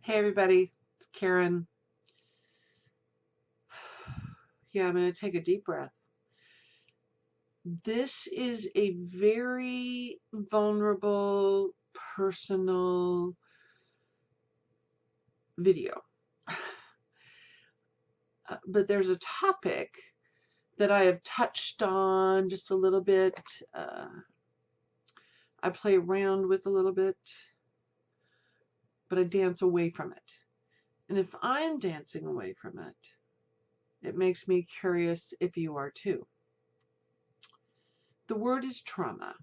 Hey everybody, it's Karen. Yeah, I'm going to take a deep breath. This is a very vulnerable, personal video. But there's a topic that I have touched on just a little bit. I play around with a little bit, but I dance away from it. And if I'm dancing away from it, it makes me curious if you are too. The word is trauma.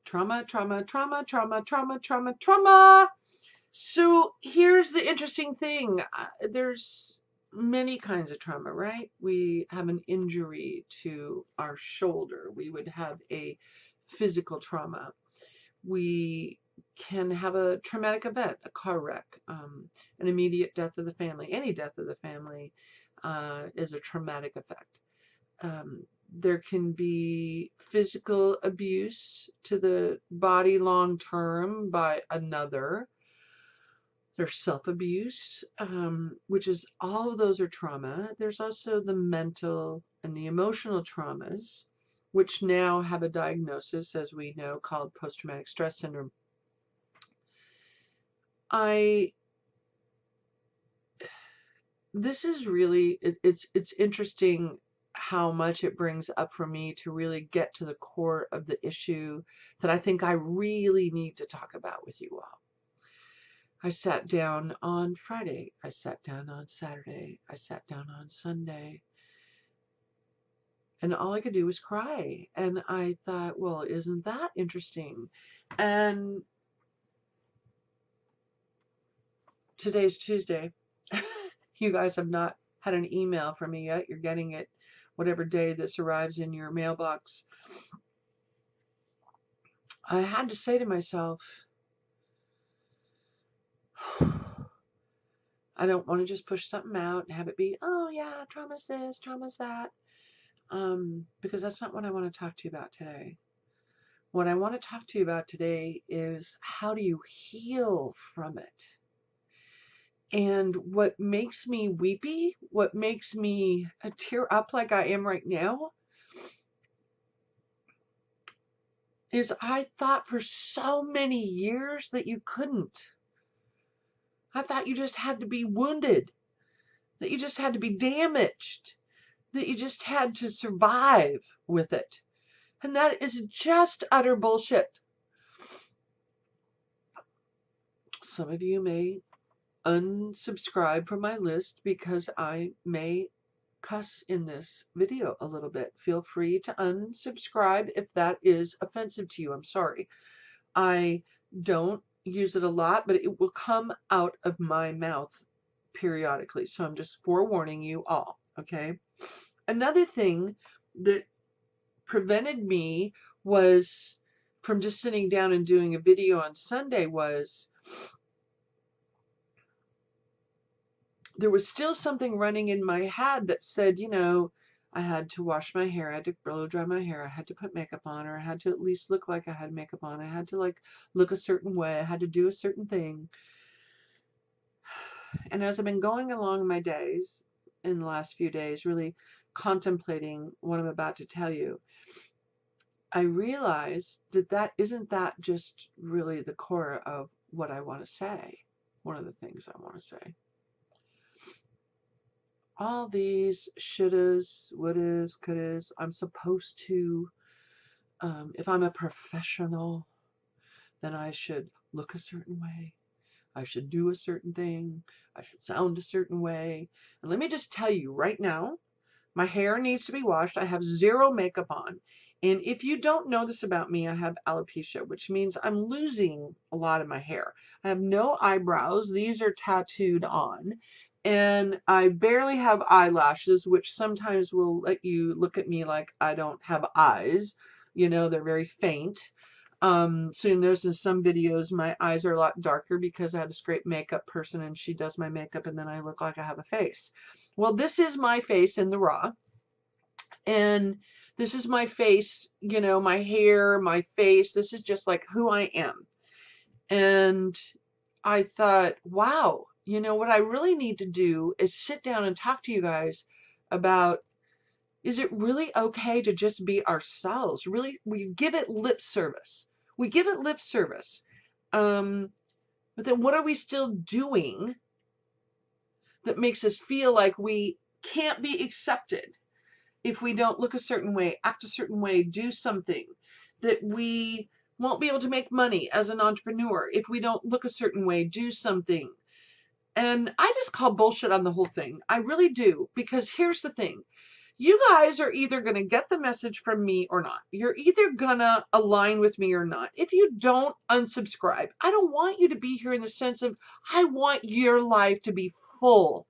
Trauma, trauma, trauma, trauma, trauma, trauma, trauma. So here's the interesting thing. There's many kinds of trauma, right? We have an injury to our shoulder. We would have a physical trauma. We can have a traumatic event, a car wreck, an immediate death of the family. Any death of the family is a traumatic effect. There can be physical abuse to the body long term by another. There's self-abuse, which is all of those are trauma. There's also the mental and the emotional traumas, which now have a diagnosis, as we know, called post-traumatic stress syndrome. This is really, it's interesting how much it brings up for me to really get to the core of the issue that I think I really need to talk about with you all. I sat down on Friday, I sat down on Saturday, I sat down on Sunday, and all I could do was cry. And I thought, well, isn't that interesting? And today's Tuesday. You guys have not had an email from me yet. You're getting it whatever day this arrives in your mailbox. I had to say to myself, I don't want to just push something out and have it be, oh yeah, trauma's this, trauma's that. Because that's not what I want to talk to you about today. What I want to talk to you about today is how do you heal from it? And what makes me weepy, what makes me tear up like I am right now, is I thought for so many years that you couldn't. I thought you just had to be wounded, that you just had to be damaged, that you just had to survive with it. And that is just utter bullshit. Some of you may unsubscribe from my list because I may cuss in this video a little bit. Feel free to unsubscribe if that is offensive to you. I'm sorry. I don't use it a lot, but it will come out of my mouth periodically. So I'm just forewarning you all, okay? Another thing that prevented me was from just sitting down and doing a video on Sunday was there was still something running in my head that said, you know, I had to wash my hair, I had to blow dry my hair, I had to put makeup on, or I had to at least look like I had makeup on, I had to like look a certain way, I had to do a certain thing. And as I've been going along my days, in the last few days, really contemplating what I'm about to tell you, I realized that that isn't that just really the core of what I want to say, one of the things I want to say. All these shouldas, wouldas, couldas, I'm supposed to, if I'm a professional, then I should look a certain way. I should do a certain thing. I should sound a certain way. And let me just tell you right now, my hair needs to be washed. I have zero makeup on. And if you don't know this about me, I have alopecia, which means I'm losing a lot of my hair. I have no eyebrows. These are tattooed on. And I barely have eyelashes, which sometimes will let you look at me like I don't have eyes. You know, they're very faint. So you notice in some videos my eyes are a lot darker because I have this great makeup person and she does my makeup and then I look like I have a face. Well, this is my face in the raw. And this is my face, you know, my hair, my face. This is just like who I am. And I thought, wow, you know, what I really need to do is sit down and talk to you guys about, is it really okay to just be ourselves? Really, we give it lip service. We give it lip service. But then what are we still doing that makes us feel like we can't be accepted if we don't look a certain way, act a certain way, do something, that we won't be able to make money as an entrepreneur if we don't look a certain way, do something. And I just call bullshit on the whole thing. I really do, because here's the thing. You guys are either going to get the message from me or not. You're either going to align with me or not. If you don't, unsubscribe. I don't want you to be here in the sense of, I want your life to be full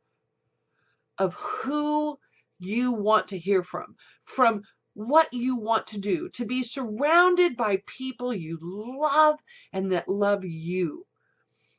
of who you want to hear from what you want to do, to be surrounded by people you love and that love you.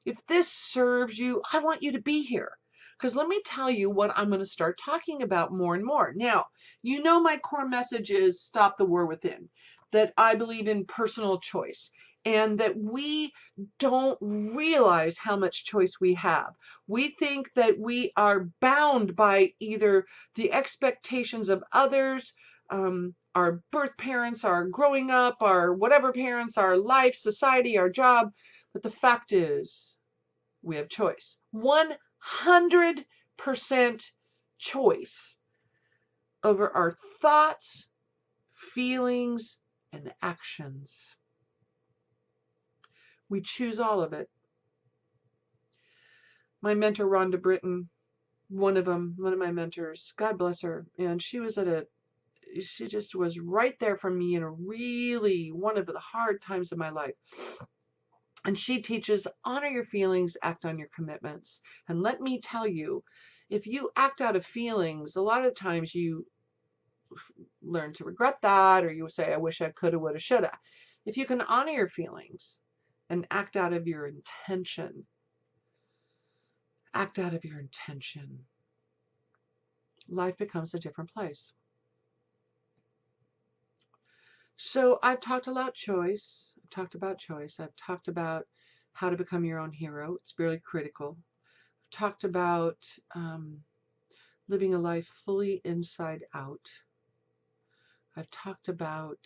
If this serves you, I want you to be here. Because let me tell you what I'm going to start talking about more and more. Now, you know my core message is stop the war within, that I believe in personal choice, and that we don't realize how much choice we have. We think that we are bound by either the expectations of others, our birth parents, our growing up, our whatever parents, our life, society, our job. But the fact is, we have choice. 100% choice over our thoughts, feelings, and actions. We choose all of it. My mentor, Rhonda Britton, one of my mentors, God bless her, and she just was right there for me in a really one of the hard times of my life. And she teaches, honor your feelings, act on your commitments. And let me tell you, if you act out of feelings, a lot of times you learn to regret that, or you say, I wish I coulda, woulda, shoulda. If you can honor your feelings and act out of your intention, life becomes a different place. So I've talked about choice. I've talked about how to become your own hero. It's really critical. I've talked about living a life fully inside out. I've talked about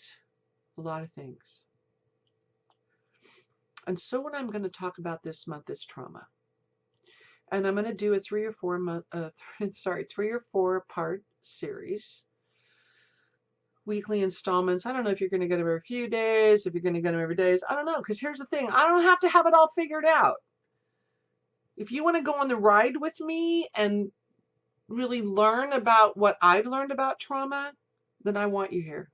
a lot of things. And so what I'm going to talk about this month is trauma. And I'm going to do a 3 or 4 part series. Weekly installments. I don't know if you're going to get them every few days, if you're going to get them every day. I don't know, because here's the thing. I don't have to have it all figured out. If you want to go on the ride with me and really learn about what I've learned about trauma, then I want you here.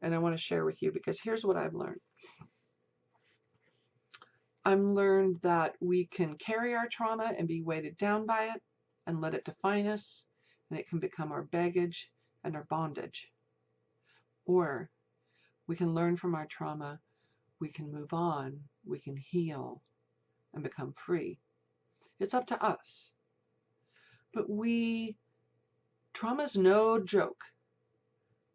And I want to share with you, because here's what I've learned. I've learned that we can carry our trauma and be weighted down by it and let it define us, and it can become our baggage and our bondage. Or we can learn from our trauma, we can move on, we can heal and become free. It's up to us. But trauma's no joke.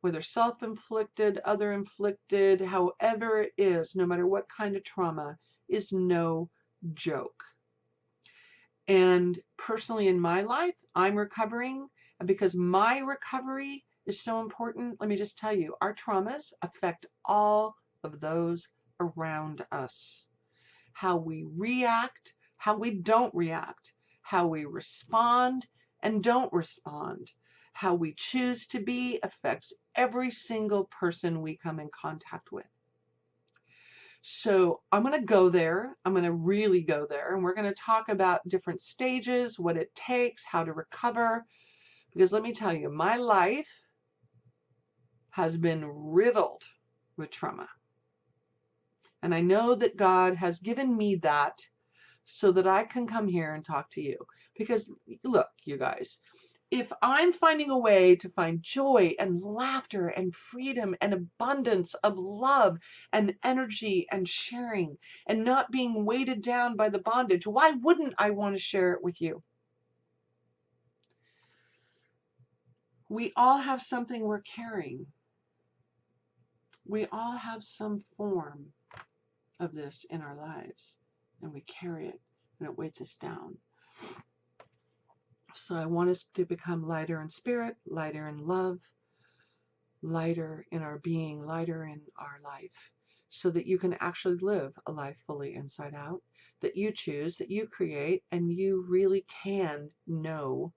Whether self-inflicted, other-inflicted, however it is, no matter what kind of trauma, is no joke. And personally in my life, I'm recovering, and because my recovery is so important, let me just tell you, our traumas affect all of those around us. How we react, how we don't react, how we respond and don't respond, how we choose to be affects every single person we come in contact with. So I'm going to go there. I'm going to really go there. And we're going to talk about different stages, what it takes, how to recover. Because let me tell you, my life has been riddled with trauma. And I know that God has given me that so that I can come here and talk to you. Because look, you guys, if I'm finding a way to find joy and laughter and freedom and abundance of love and energy and sharing and not being weighted down by the bondage, why wouldn't I want to share it with you? We all have something we're carrying. We all have some form of this in our lives, and we carry it. and it weights us down. So I want us to become lighter in spirit, lighter in love, lighter in our being, lighter in our life, so that you can actually live a life fully inside out, that you choose, that you create, and you really can know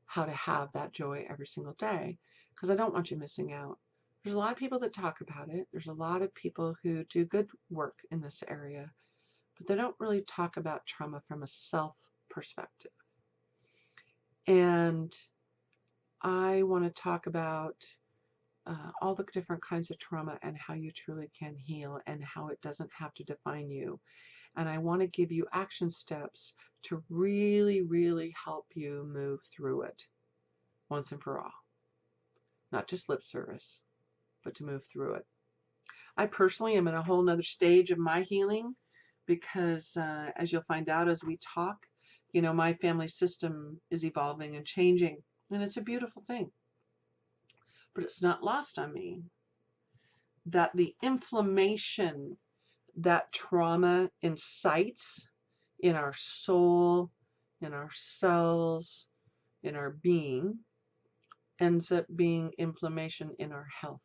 how to have that joy every single day, because I don't want you missing out. There's a lot of people that talk about it. There's a lot of people who do good work in this area, but they don't really talk about trauma from a self perspective. And I want to talk about all the different kinds of trauma and how you truly can heal and how it doesn't have to define you. And I want to give you action steps to really, really help you move through it once and for all. Not just lip service, but to move through it. I personally am in a whole nother stage of my healing because as you'll find out as we talk, you know, my family system is evolving and changing, and it's a beautiful thing. But it's not lost on me that the inflammation that trauma incites in our soul, in our cells, in our being, ends up being inflammation in our health.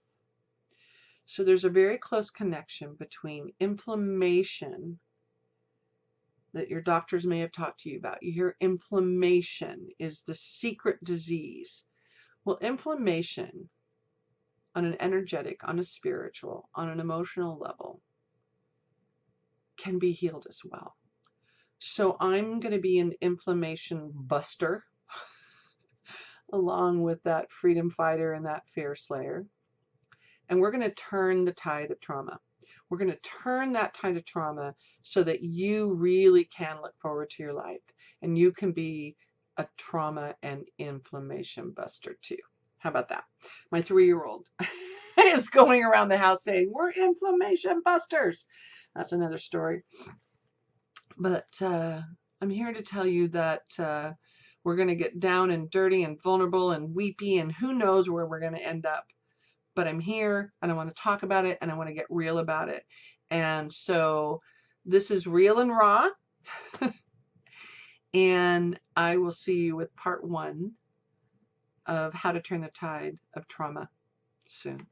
So there's a very close connection between inflammation that your doctors may have talked to you about. You hear inflammation is the secret disease. Well, inflammation on an energetic, on a spiritual, on an emotional level can be healed as well. So I'm going to be an inflammation buster along with that freedom fighter and that fear slayer. And we're going to turn the tide of trauma. We're going to turn that tide of trauma so that you really can look forward to your life and you can be a trauma and inflammation buster too. How about that? My 3-year-old is going around the house saying, we're inflammation busters. That's another story. But I'm here to tell you that we're going to get down and dirty and vulnerable and weepy and who knows where we're going to end up. But I'm here and I want to talk about it and I want to get real about it. And so this is Real and Raw. And I will see you with part 1 of how to turn the tide of trauma soon.